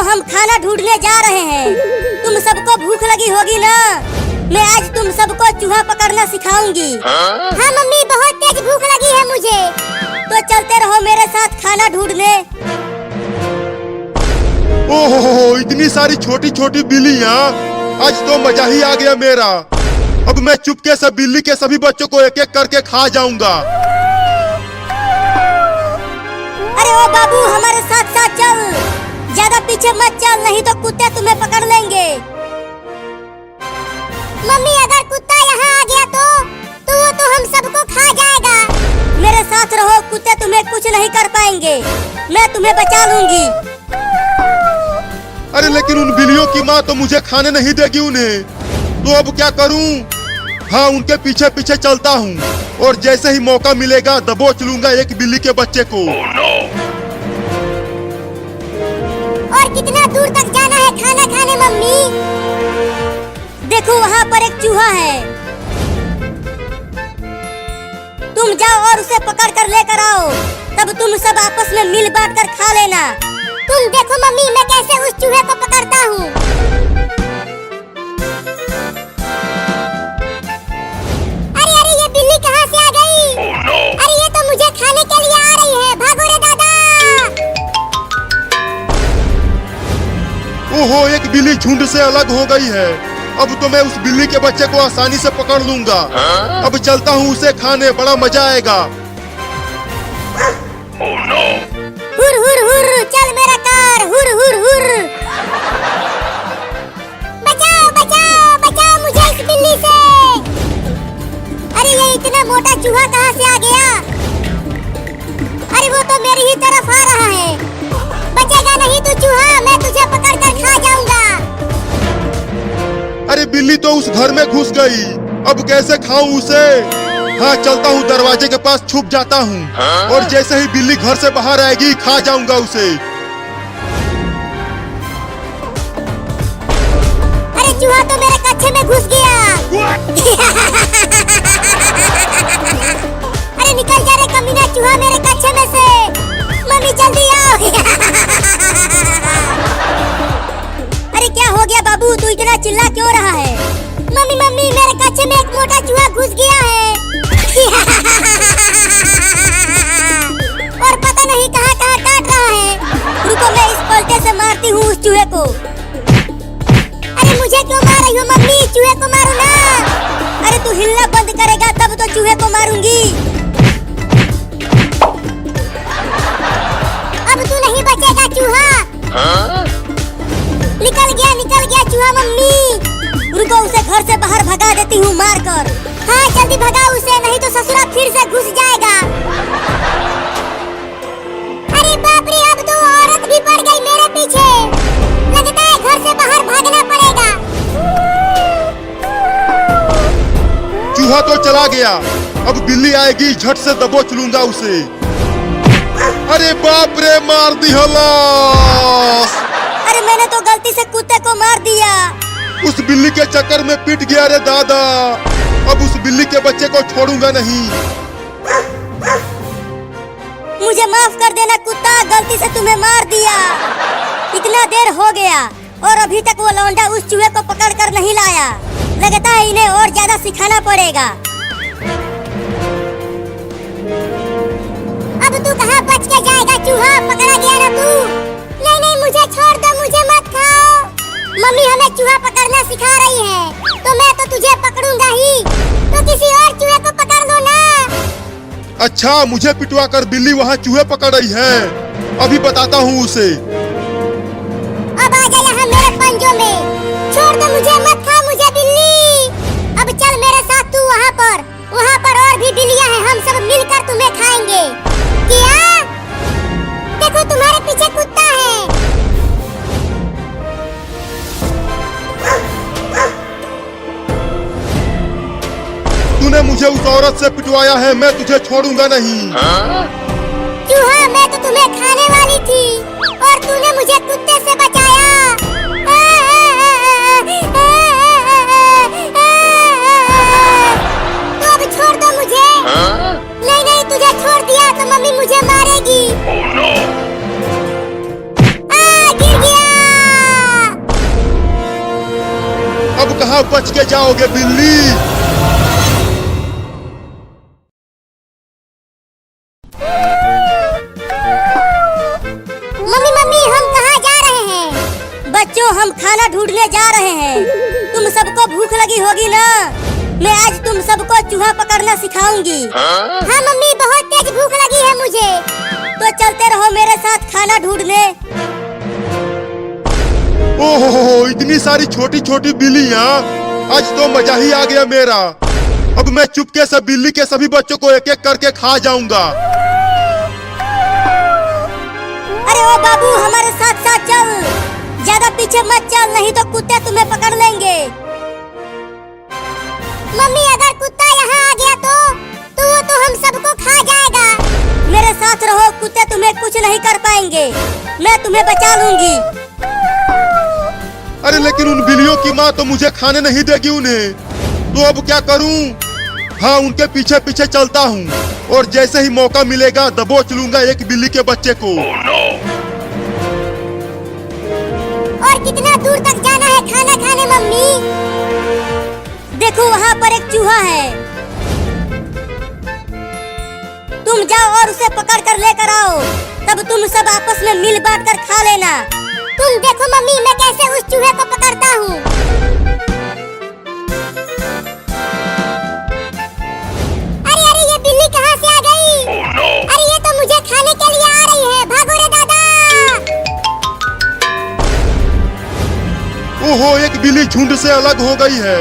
हम खाना ढूंढने जा रहे हैं। तुम सबको भूख लगी होगी ना? मैं आज तुम सबको चूहा पकड़ना सिखाऊंगी। हाँ मम्मी, बहुत तेज भूख लगी है मुझे। तो चलते रहो मेरे साथ खाना ढूंढने। ओहो, इतनी सारी छोटी छोटी बिल्लियाँ, आज तो मजा ही आ गया मेरा। अब मैं चुपके से बिल्ली के सभी बच्चों को एक एक करके खा जाऊंगा। अरे ओ बाबू, हमारे साथ साथ चल, ज्यादा पीछे मत चल, नहीं तो कुत्ते तुम्हें पकड़ लेंगे। मम्मी, अगर कुत्ता यहाँ आ गया तो वो तो हम सबको खा जाएगा। मेरे साथ रहो, कुत्ते तुम्हें कुछ नहीं कर पाएंगे, मैं तुम्हें बचा लूंगी। अरे लेकिन उन बिल्लियों की माँ तो मुझे खाने नहीं देगी उन्हें, तो अब क्या करूं? हाँ, उनके पीछे पीछे चलता हूँ और जैसे ही मौका मिलेगा दबोच लूंगा एक बिल्ली के बच्चे को। और कितना दूर तक जाना है खाना खाने मम्मी? देखो वहाँ पर एक चूहा है, तुम जाओ और उसे पकड़ कर लेकर आओ, तब तुम सब आपस में मिल बांट कर खा लेना। तुम देखो मम्मी, मैं कैसे उस चूहे को पकड़ता हूँ। अरे अरे, ये बिल्ली कहाँ से आ गई? अरे ये तो मुझे खाने के लिए आ रही है, भागो रे दादा। ओहो, एक बिल्ली झुंड से अलग हो गई है। अब तो मैं उस बिल्ली के बच्चे को आसानी से पकड़ लूंगा। अब चलता हूँ उसे खाने, बड़ा मजा आएगा। हुर हुर हुर, चल मेरा कार, हुर हुर हुर। बचाओ बचाओ बचाओ मुझे इस बिल्ली से। अरे ये इतना मोटा चूहा कहाँ से आ गया? अरे वो तो मेरी ही तरफ आ रहा है। बचेगा नहीं तू चूहा, मैं तुझे पकड़ कर खा जाऊंगा। अरे बिल्ली तो उस घर में घुस गई, अब कैसे खाऊं उसे? हाँ, चलता हूँ दरवाजे के पास छुप जाता हूँ और जैसे ही बिल्ली घर से बाहर आएगी खा जाऊंगा उसे। अरे चूहा तो मेरे कच्छे में घुस गया। अरे निकल जा रे कमीना चूहा मेरे कच्छे में से। मम्मी जल्दी आओ। अरे क्या हो गया बाबू, तू इतना चिल्ला क्यों रहा है? मम्मी मम्मी, मेरे कच्छे में एक मोटा चूहा घुस गया है। और पता नहीं कहाँ कहाँ काट रहा है। रुको, मैं इस पलटे से मारती हूँ उस चूहे को। अरे मुझे क्यों मार रही हो मम्मी? चूहे को मारो ना। अरे तू हिलना बंद करेगा तब तो चूहे को मारूंगी। अब तू नहीं बचेगा चूहा। निकल गया चूहा मम्मी। रुको, उसे घर से बाहर भगा देती हूँ मार कर। हाँ जल्दी भगाओ उसे, नहीं तो ससुरा फिर से घुस जाएगा। अरे बाप रे, अब तो औरत भी पड़ गई मेरे पीछे। लगता है घर से बाहर भागना पड़ेगा। चूहा तो चला गया, अब बिल्ली आएगी, झट से दबोच लूंगा उसे। अरे बाप रे, मार दी हलास। अरे मैंने तो गलती से कुत्ते को मार दिया। उस बिल्ली के चक्कर में पिट गया रे दादा। अब उस बिल्ली के बच्चे को छोड़ूंगा नहीं। मुझे माफ कर देना कुत्ता, गलती से तुम्हें मार दिया। इतना देर हो गया और अभी तक वो लौंडा उस चूहे को पकड़ कर नहीं लाया। लगता है इन्हें और ज्यादा सिखाना पड़ेगा। अब तू कहाँ बच के जाएगा चूहा? पकड़ा गया ना तू। नहीं नहीं, मुझे छोड़ दो, मुझे मत खाओ। मम्मी हमें चूहा पकड़ना सिखा रही है, तो मैं तो तुझे पकड़ूंगा ही। तो किसी और चूहे को पकड़ लो ना। अच्छा, मुझे पिटवा कर बिल्ली वहाँ चूहे पकड़ रही है, अभी बताता हूँ उसे। अब आ जा यहाँ मेरे पंजों में। छोड़ दो मुझे, मत खा मुझे बिल्ली। अब चल मेरे साथ तू वहाँ पर और भी बिल्लियाँ हैं, हम सब मिलकर तुम्हें खाएंगे। क्या? देखो तुम्हारे पीछे कुत्ता है। तूने मुझे उस औरत से पिटवाया है, मैं तुझे छोड़ूंगा नहीं। चूहा, मैं तो तुम्हें खाने वाली थी और तूने मुझे कुत्ते से बचाया। तो अब छोड़ दो मुझे। नहीं नहीं, तुझे छोड़ दिया तो मम्मी मुझे मारेगी। गिर गया। हाँ बच के जाओगे बिल्ली। मम्मी मम्मी हम कहाँ जा रहे हैं? बच्चों हम खाना ढूंढने जा रहे हैं। तुम सबको भूख लगी होगी ना? मैं आज तुम सबको चूहा पकड़ना सिखाऊंगी। हाँ मम्मी बहुत तेज भूख लगी है मुझे। तो चलते रहो मेरे साथ खाना ढूंढने। ओहो इतनी सारी छोटी छोटी बिल्लियाँ, आज तो मजा ही आ गया मेरा। अब मैं चुपके से बिल्ली के सभी बच्चों को एक एक करके खा जाऊंगा। अरे ओ बाबू हमारे साथ साथ चल, ज्यादा पीछे मत चल नहीं तो कुत्ते तुम्हें पकड़ लेंगे। मम्मी अगर कुत्ता यहाँ आ गया तो वो तो हम सबको खा जाएगा। मेरे साथ रहो, कुत्ते तुम्हें कुछ नहीं कर पाएंगे, मैं तुम्हें बचा लूंगी। अरे लेकिन उन बिल्लियों की माँ तो मुझे खाने नहीं देगी उन्हें, तो अब क्या करूं? हाँ उनके पीछे पीछे चलता हूँ और जैसे ही मौका मिलेगा दबोच लूंगा एक बिल्ली के बच्चे को। और कितना दूर तक जाना है खाना खाने मम्मी? देखो वहाँ पर एक चूहा है, तुम जाओ और उसे पकड़ कर लेकर आओ, तब तुम सब आपस में मिल बांट कर खा लेना। तुम देखो मम्मी मैं कैसे उस चूहे को पकड़ता हूँ। अरे अरे ये बिल्ली कहाँ से आ गई? अरे ये तो मुझे खाने के लिए आ रही है, भागो रे दादा। ओहो एक बिल्ली झुंड से अलग हो गई है।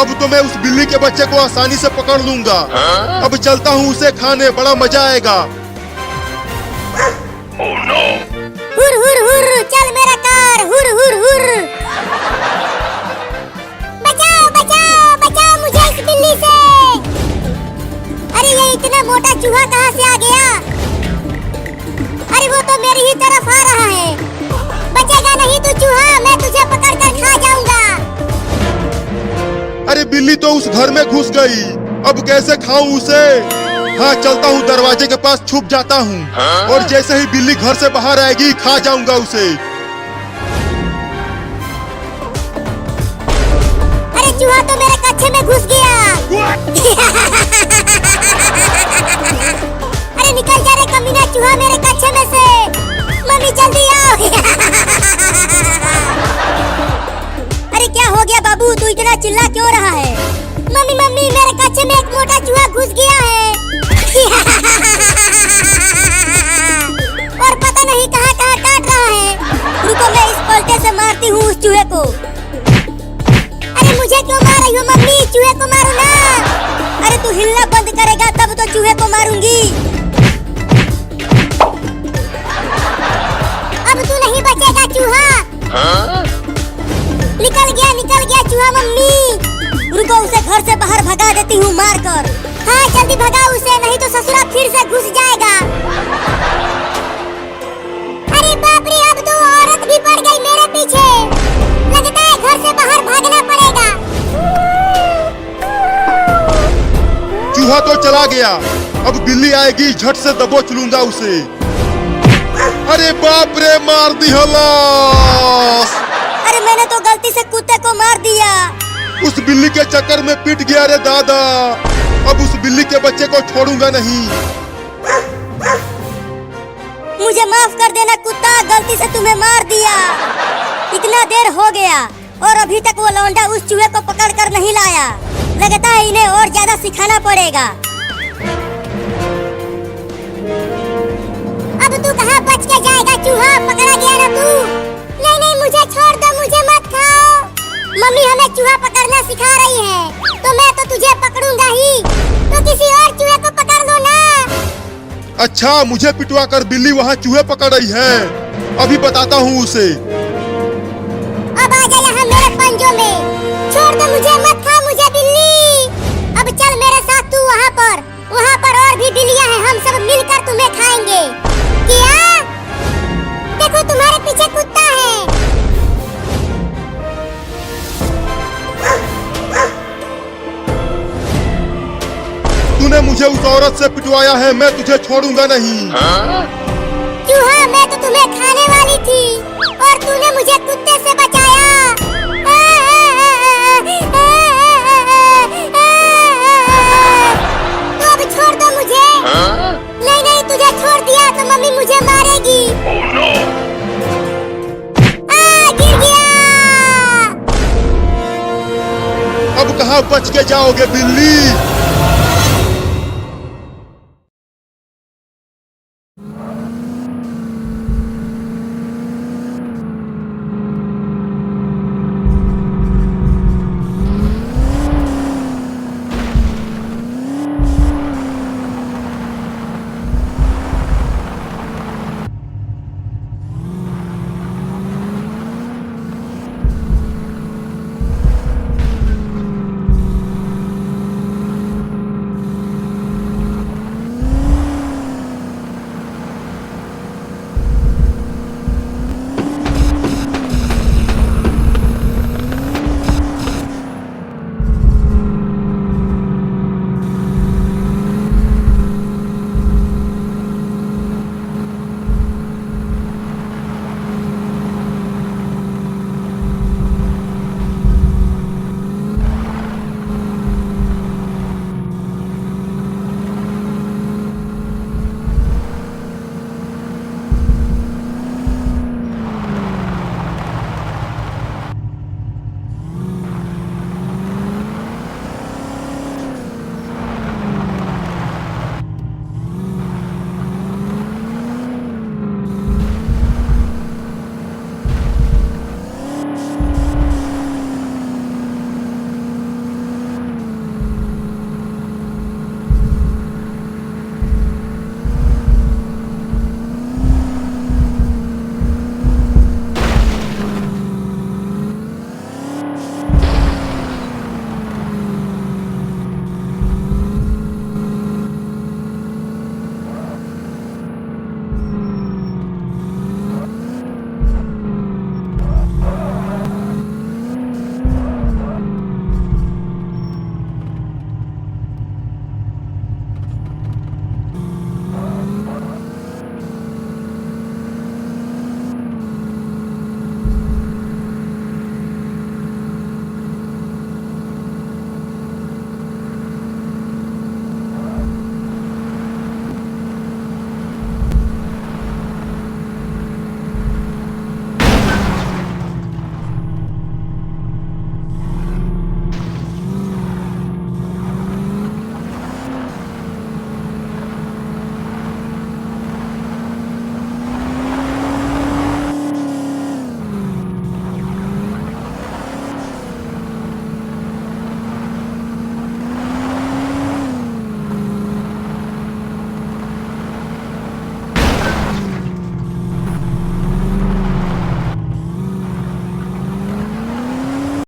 अब तो मैं उस बिल्ली के बच्चे को आसानी से पकड़ लूंगा। अब चलता हूँ उसे खाने, बड़ा मजा आएगा। हुर हुर हुर चल मेरा कार, हुर हुर हुर। बचाओ बचाओ बचाओ मुझे इस बिल्ली से। अरे ये इतना मोटा चूहा कहाँ से आ गया? अरे वो तो मेरी ही तरफ आ रहा है। बचेगा नहीं तू चूहा, मैं तुझे पकड़ कर खा जाऊंगा। अरे बिल्ली तो उस घर में घुस गई, अब कैसे खाऊं उसे? हाँ चलता हूँ दरवाजे के पास छुप जाता हूँ और जैसे ही बिल्ली घर से बाहर आएगी खा जाऊंगा उसे। अरे चूहा तो मेरे कच्छे में घुस गया। अरे निकल जा रे कमीना चूहा मेरे कच्छे में से। मम्मी जल्दी आओ। अरे क्या हो गया बाबू, तू इतना चिल्ला क्यों रहा है? मम्मी मम्मी मेरे कच्छे में एक मोटा चूहा घुस गया है। और पता नहीं कहाँ कहाँ काट रहा है। रुको मैं इस पलटे से मारती हूँ उस चूहे को। अरे मुझे क्यों मार रही हो मम्मी? चूहे को मारो ना। अरे तू हिलना बंद करेगा तब तो चूहे को मारूंगी। अब तू नहीं बचेगा चूहा। निकल गया चूहा मम्मी। रुको उसे घर से बाहर भगा देती हूँ मार कर। हाँ जल्दी भगाओ उसे, नहीं तो ससुरा फिर से घुस जाएगा। अरे बाप रे अब तो औरत भी पड़ गई मेरे पीछे। लगता है घर से बाहर भागना पड़ेगा। चूहा तो चला गया, अब बिल्ली आएगी झट से दबोच लूंगा उसे। अरे बाप रे मार दी हलास। अरे मैंने तो गलती से कुत्ते को मार दिया। उस बिल्ली के चक्कर में पिट गया रे दादा। अब उस बिल्ली के बच्चे को छोड़ूंगा नहीं। मुझे माफ कर देना कुत्ता, गलती से तुम्हें मार दिया। इतना देर हो गया और अभी तक वो लौंडा उस चूहे को पकड़ कर नहीं लाया। लगता है इन्हें और ज्यादा सिखाना पड़ेगा। अब तू कहाँ बच के जाएगा चूहा? पकड़ा गया ना तू। नहीं नहीं मुझे छोड़ दो, मुझे मत खाओ। मम्मी हमें चूहा पकड़ना सिखा रही है, तो मैं तो तुझे पकड़ूंगा ही। तो किसी और चूहे को पकड़ लो ना। अच्छा मुझे पिटवा कर बिल्ली वहाँ चूहे पकड़ रही है, अभी बताता हूँ उसे। अब आ जा यहाँ मेरे पंजों में। छोड़ दो मुझे, मत खा मुझे बिल्ली। अब चल मेरे साथ तू वहाँ पर और भी बिल्लियाँ हैं, हम सब मिलकर तुम्हें खाएंगे। क्या? देखो तुम्हारे पीछे कुत्ता है। तूने मुझे उस औरत से पिटवाया है, मैं तुझे छोड़ूंगा नहीं। चूहा मैं तो तुम्हें खाने वाली थी और तूने मुझे कुत्ते से बचाया। तो अब छोड़ दो मुझे। नहीं नहीं, तुझे छोड़ दिया तो मम्मी मुझे मारेगी। गिर गया। अब कहाँ बच के जाओगे बिल्ली?